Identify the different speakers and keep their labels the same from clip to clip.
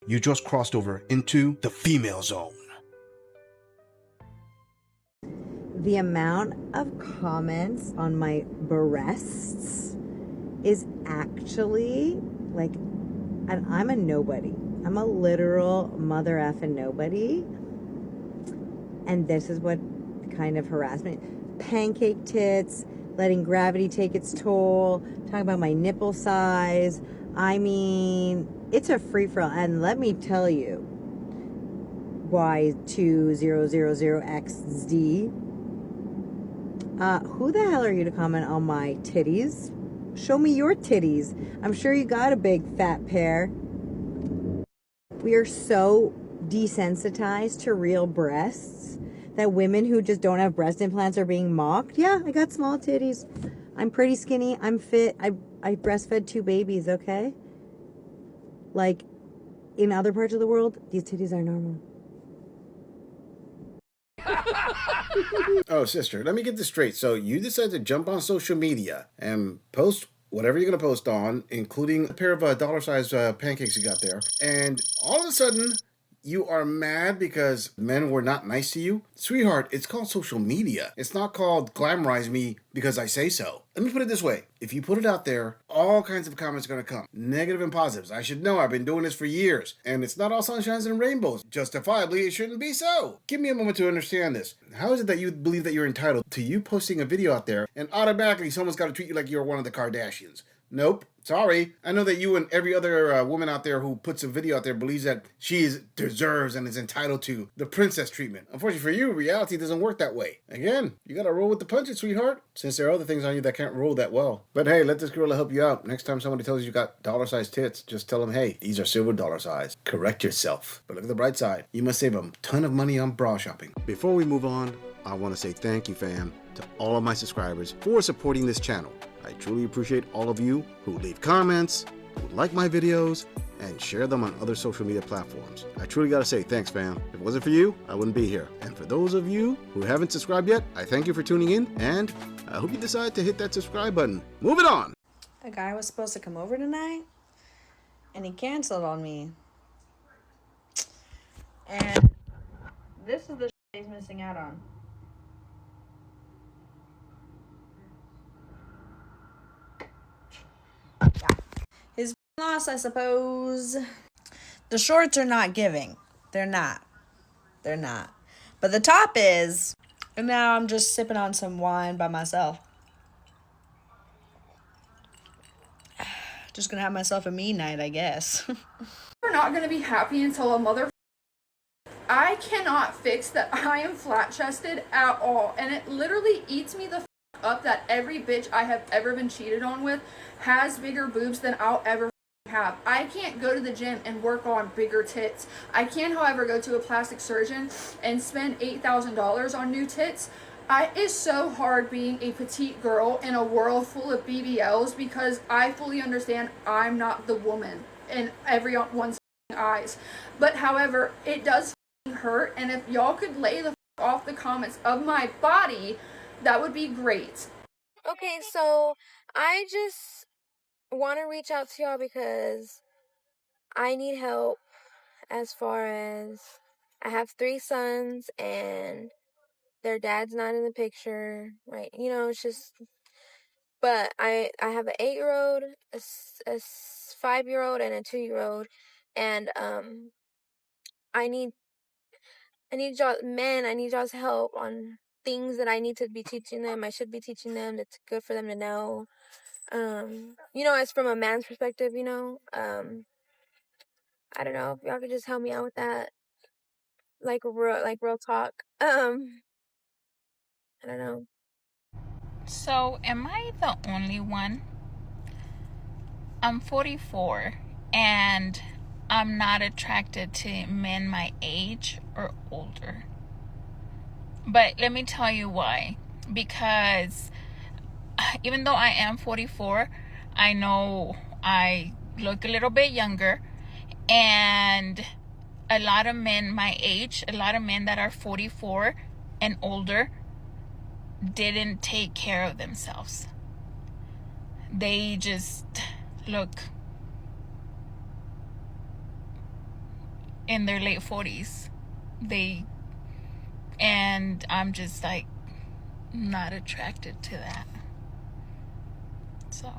Speaker 1: You just crossed over into the female zone.
Speaker 2: The amount of comments on my breasts is actually like, and I'm a nobody. I'm a literal mother effing nobody. And this is what kind of harassment. Pancake tits, letting gravity take its toll, talking about my nipple size. I mean, it's a free-for-all. And let me tell you, Y2000XD, who the hell are you to comment on my titties? Show me your titties. I'm sure you got a big fat pair. We are so desensitized to real breasts that women who just don't have breast implants are being mocked. Yeah, I got small titties. I'm pretty skinny. I'm fit. I breastfed 2 babies, okay? Like, in other parts of the world, these titties are normal.
Speaker 3: Oh, sister, let me get this straight. So you decided to jump on social media and post whatever you're going to post on, including a pair of dollar-sized pancakes you got there, and all of a sudden, you are mad because men were not nice to you? Sweetheart, it's called social media. It's not called glamorize me because I say so. Let me put it this way. If you put it out there, all kinds of comments are going to come. Negative and positives. I should know. I've been doing this for years. And it's not all sunshines and rainbows. Justifiably, it shouldn't be so. Give me a moment to understand this. How is it that you believe that you're entitled to you posting a video out there and automatically someone's got to treat you like you're one of the Kardashians? Nope. Sorry. I know that you and every other woman out there who puts a video out there believes that she deserves and is entitled to the princess treatment. Unfortunately for you, reality doesn't work that way. Again, you gotta roll with the punches, sweetheart, since there are other things on you that can't roll that well. But hey, let this girl help you out. Next time somebody tells you got dollar-sized tits, just tell them, hey, these are silver dollar size. Correct yourself. But look at the bright side. You must save a ton of money on bra shopping. Before we move on, I want to say thank you, fam, to all of my subscribers for supporting this channel. I truly appreciate all of you who leave comments, who like my videos, and share them on other social media platforms. I truly gotta say thanks, fam. If it wasn't for you, I wouldn't be here. And for those of you who haven't subscribed yet, I thank you for tuning in, and I hope you decide to hit that subscribe button. Moving on!
Speaker 4: A guy was supposed to come over tonight, and he canceled on me. And this is the he's missing out on. Yeah. His loss, I suppose. The shorts are not giving. They're not. But the top is, and now I'm just sipping on some wine by myself. Just gonna have myself a me night, I guess.
Speaker 5: We're not gonna be happy until a mother. I cannot fix that I am flat-chested at all, and it literally eats me the up that every bitch I have ever been cheated on with has bigger boobs than I'll ever have. I can't go to the gym and work on bigger tits. I can, however, go to a plastic surgeon and spend $8,000 on new tits. It's so hard being a petite girl in a world full of BBLs because I fully understand I'm not the woman in everyone's eyes. But however, it does hurt, and if y'all could lay the off the comments of my body, that would be great.
Speaker 6: Okay, so I just want to reach out to y'all because I need help as far as I have 3 sons and their dad's not in the picture, right? You know, it's just, but I have an 8-year-old, a 5-year-old, and a 2-year-old, and I need y'all, men, I need y'all's help on things that I need to be teaching them. I should be teaching them. That's good for them to know. You know, as from a man's perspective, you know, I don't know if y'all could just help me out with that. Like real talk. I don't know.
Speaker 7: So, am I the only one? I'm 44 and I'm not attracted to men my age or older. But let me tell you why. Because even though I am 44, I know I look a little bit younger, and a lot of men my age, a lot of men that are 44 and older didn't take care of themselves. They just look in their late 40s. And I'm just like not attracted to that. So.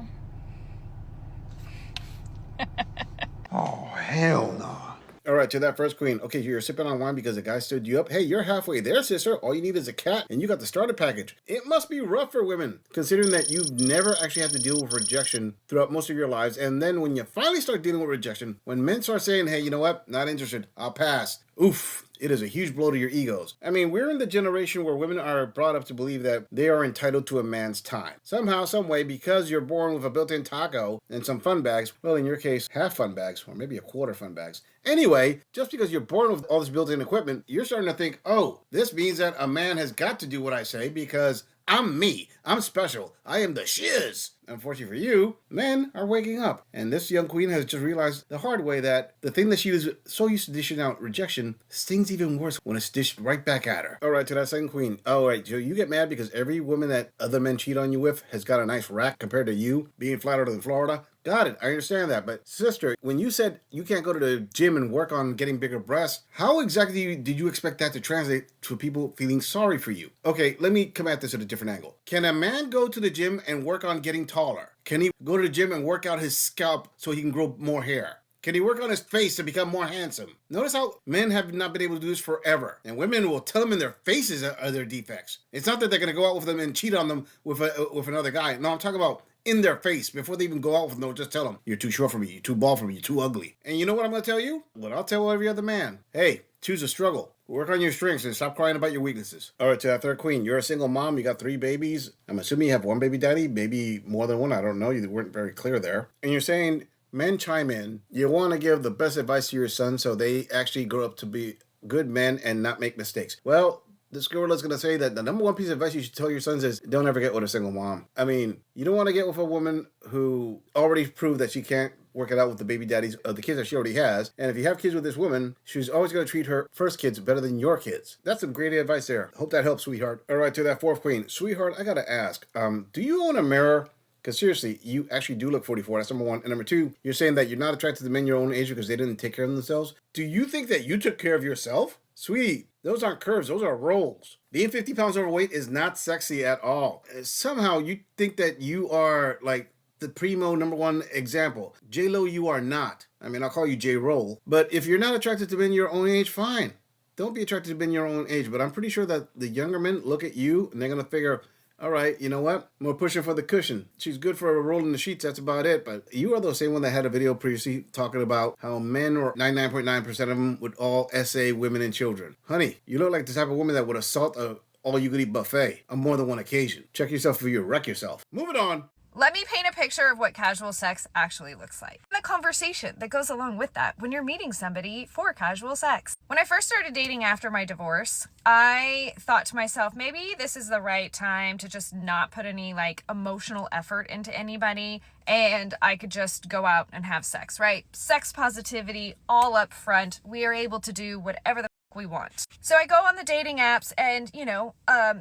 Speaker 1: Oh, hell no.
Speaker 3: All right, to that first queen. Okay, you're sipping on wine because the guy stood you up. Hey, you're halfway there, sister. All you need is a cat, and you got the starter package. It must be rough for women, considering that you've never actually had to deal with rejection throughout most of your lives. And then when you finally start dealing with rejection, when men start saying, hey, you know what? Not interested. I'll pass. Oof. It is a huge blow to your egos. I mean, we're in the generation where women are brought up to believe that they are entitled to a man's time. Somehow, some way, because you're born with a built-in taco and some fun bags, well, in your case, half fun bags, or maybe a quarter fun bags. Anyway, just because you're born with all this built-in equipment, you're starting to think, oh, this means that a man has got to do what I say because I'm me. I'm special. I am the shiz. Unfortunately for you, men are waking up. And this young queen has just realized the hard way that the thing that she was so used to dishing out, rejection, stings even worse when it's dished right back at her. All right, to that second queen. All right, so you get mad because every woman that other men cheat on you with has got a nice rack compared to you being flatter than Florida. Got it. I understand that. But sister, when you said you can't go to the gym and work on getting bigger breasts, how exactly did you expect that to translate to people feeling sorry for you? Okay, let me come at this at a different angle. Can a man go to the gym and work on getting taller? Can he go to the gym and work out his scalp so he can grow more hair? Can he work on his face to become more handsome? Notice how men have not been able to do this forever. And women will tell them in their faces are their defects. It's not that they're going to go out with them and cheat on them with another guy. No, I'm talking about in their face. Before they even go out with them, they'll just tell them, you're too short for me, you're too bald for me, you're too ugly. And you know what I'm going to tell you? What I'll tell every other man. Hey, choose a struggle. Work on your strengths and stop crying about your weaknesses. All right, to that third queen. You're a single mom. You got 3 babies. I'm assuming you have 1 baby daddy, maybe more than 1. I don't know. You weren't very clear there. And you're saying men chime in. You want to give the best advice to your son so they actually grow up to be good men and not make mistakes. Well, this girl is going to say that the number 1 piece of advice you should tell your sons is don't ever get with a single mom. I mean, you don't want to get with a woman who already proved that she can't work it out with the baby daddies of the kids that she already has. And if you have kids with this woman, she's always going to treat her first kids better than your kids. That's some great advice there. Hope that helps, sweetheart. All right, to that 4th queen. Sweetheart, I got to ask, do you own a mirror? Because seriously, you actually do look 44. That's number 1. And number 2, you're saying that you're not attracted to men your own age because they didn't take care of themselves. Do you think that you took care of yourself? Sweetie, those aren't curves. Those are rolls. Being 50 pounds overweight is not sexy at all. Somehow you think that you are like the primo number 1 example. J-Lo, you are not. I mean, I'll call you J-Roll. But if you're not attracted to men your own age, fine. Don't be attracted to men your own age. But I'm pretty sure that the younger men look at you and they're going to figure, all right, you know what? We're pushing for the cushion. She's good for a roll in the sheets. That's about it. But you are the same one that had a video previously talking about how men, or 99.9% of them, would all essay women and children. Honey, you look like the type of woman that would assault a all-you-could-eat buffet on more than 1 occasion. Check yourself before you wreck yourself. Moving on.
Speaker 8: Let me paint a picture of what casual sex actually looks like. The conversation that goes along with that when you're meeting somebody for casual sex. When I first started dating after my divorce, I thought to myself, maybe this is the right time to just not put any like emotional effort into anybody and I could just go out and have sex, right? Sex positivity all up front. We are able to do whatever the we want. So I go on the dating apps and,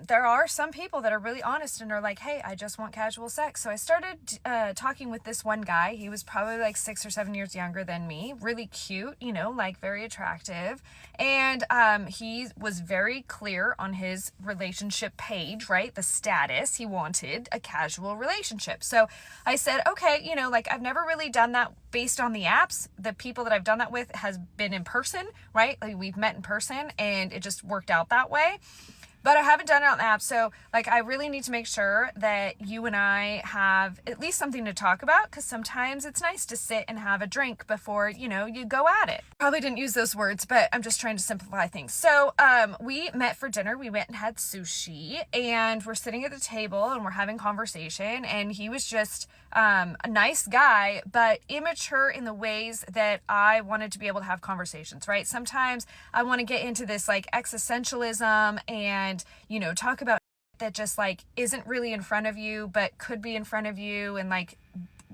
Speaker 8: there are some people that are really honest and are like, hey, I just want casual sex. So I started talking with this one guy. He was probably like 6 or 7 years younger than me. Really cute, like very attractive. And he was very clear on his relationship page, right? The status. He wanted a casual relationship. So I said, okay, I've never really done that based on the apps. The people that I've done that with has been in person, right? Like we've met in person and it just worked out that way. But I haven't done it on the app. So I really need to make sure that you and I have at least something to talk about, because sometimes it's nice to sit and have a drink before, you go at it. Probably didn't use those words, but I'm just trying to simplify things. So we met for dinner. We went and had sushi and we're sitting at the table and we're having conversation, and he was just a nice guy, but immature in the ways that I wanted to be able to have conversations, right? Sometimes I want to get into this existentialism and, talk about that just isn't really in front of you, but could be in front of you, and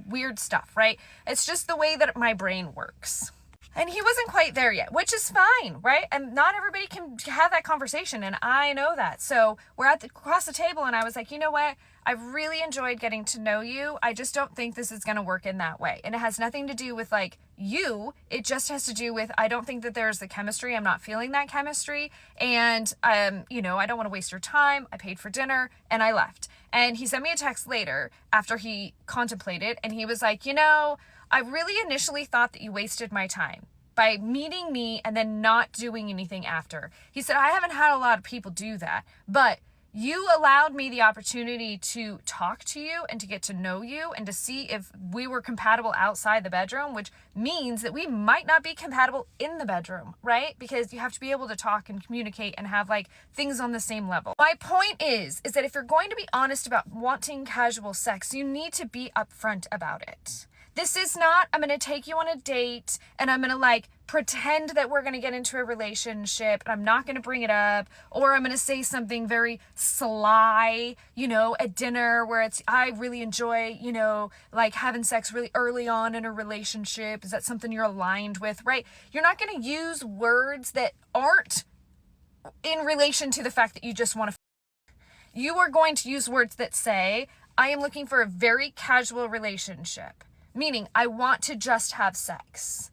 Speaker 8: weird stuff, right? It's just the way that my brain works. And he wasn't quite there yet, which is fine, right? And not everybody can have that conversation, and I know that. So we're across the table, and I was like, you know what? I've really enjoyed getting to know you. I just don't think this is going to work in that way. And it has nothing to do with you, it just has to do with, I don't think that there's the chemistry. I'm not feeling that chemistry. And, you know, I don't want to waste your time. I paid for dinner and I left. And he sent me a text later after he contemplated, and he was like, you know, I really initially thought that you wasted my time by meeting me and then not doing anything after. He said, I haven't had a lot of people do that, but you allowed me the opportunity to talk to you and to get to know you and to see if we were compatible outside the bedroom, which means that we might not be compatible in the bedroom, right? Because you have to be able to talk and communicate and have like things on the same level. My point is that if you're going to be honest about wanting casual sex, you need to be upfront about it. This is not, I'm going to take you on a date and I'm going to like pretend that we're going to get into a relationship and I'm not going to bring it up, or I'm going to say something very sly, you know, at dinner where it's, I really enjoy, you know, like having sex really early on in a relationship. Is that something you're aligned with, right? You're not going to use words that aren't in relation to the fact that you just want to. You are going to use words that say, I am looking for a very casual relationship. Meaning, I want to just have sex.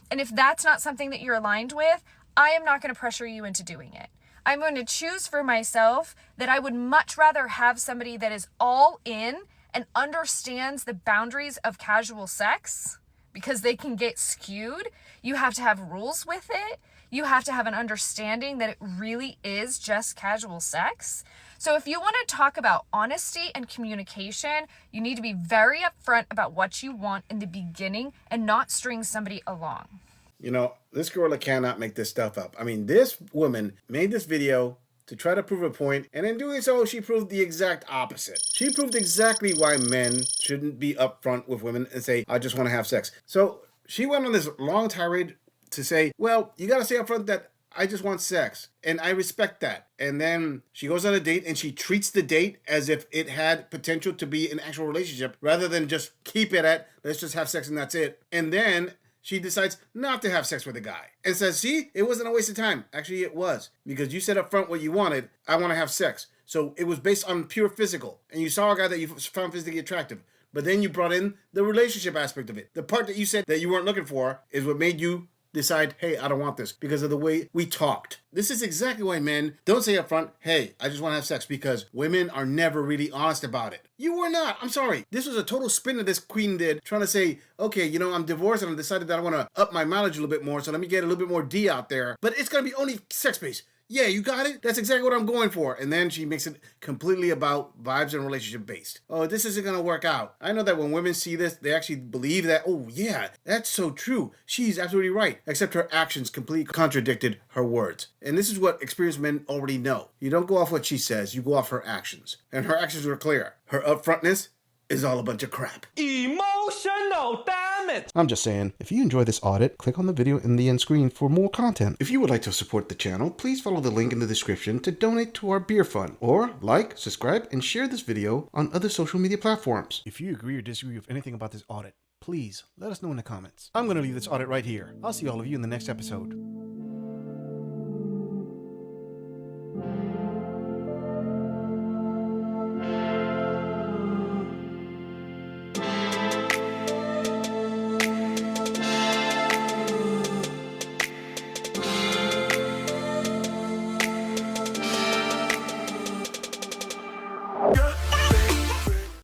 Speaker 8: And if that's not something that you're aligned with, I am not going to pressure you into doing it. I'm going to choose for myself that I would much rather have somebody that is all in and understands the boundaries of casual sex, because they can get skewed. You have to have rules with it. You have to have an understanding that it really is just casual sex. So if you want to talk about honesty and communication, you need to be very upfront about what you want in the beginning and not string somebody along.
Speaker 3: You know, this gorilla cannot make this stuff up. I mean, this woman made this video to try to prove a point, and in doing so, she proved the exact opposite. She proved exactly why men shouldn't be upfront with women and say, I just want to have sex. So she went on this long tirade to say, well, you got to say upfront that I just want sex, and I respect that. And then she goes on a date and she treats the date as if it had potential to be an actual relationship rather than just keep it at, let's just have sex and that's it. And then she decides not to have sex with a guy and says, see, it wasn't a waste of time. Actually, it was, because you said up front what you wanted. I want to have sex. So it was based on pure physical, and you saw a guy that you found physically attractive. But then you brought in the relationship aspect of it. The part that you said that you weren't looking for is what made you decide, hey, I don't want this, because of the way we talked. This is exactly why men don't say up front, hey, I just want to have sex, because women are never really honest about it. You were not. I'm sorry. This was a total spin that this queen did, trying to say, okay, you know, I'm divorced and I decided that I want to up my mileage a little bit more, so let me get a little bit more D out there. But it's going to be only sex-based. Yeah, you got it? That's exactly what I'm going for. And then she makes it completely about vibes and relationship based. Oh, this isn't going to work out. I know that when women see this, they actually believe that, oh yeah, that's so true. She's absolutely right. Except her actions completely contradicted her words. And this is what experienced men already know. You don't go off what she says, you go off her actions. And her actions were clear. Her upfrontness is all a bunch of crap.
Speaker 9: Emotional damage!
Speaker 3: I'm just saying, if you enjoy this audit, click on the video in the end screen for more content. If you would like to support the channel, please follow the link in the description to donate to our beer fund. Or like, subscribe, and share this video on other social media platforms. If you agree or disagree with anything about this audit, please let us know in the comments. I'm going to leave this audit right here. I'll see all of you in the next episode.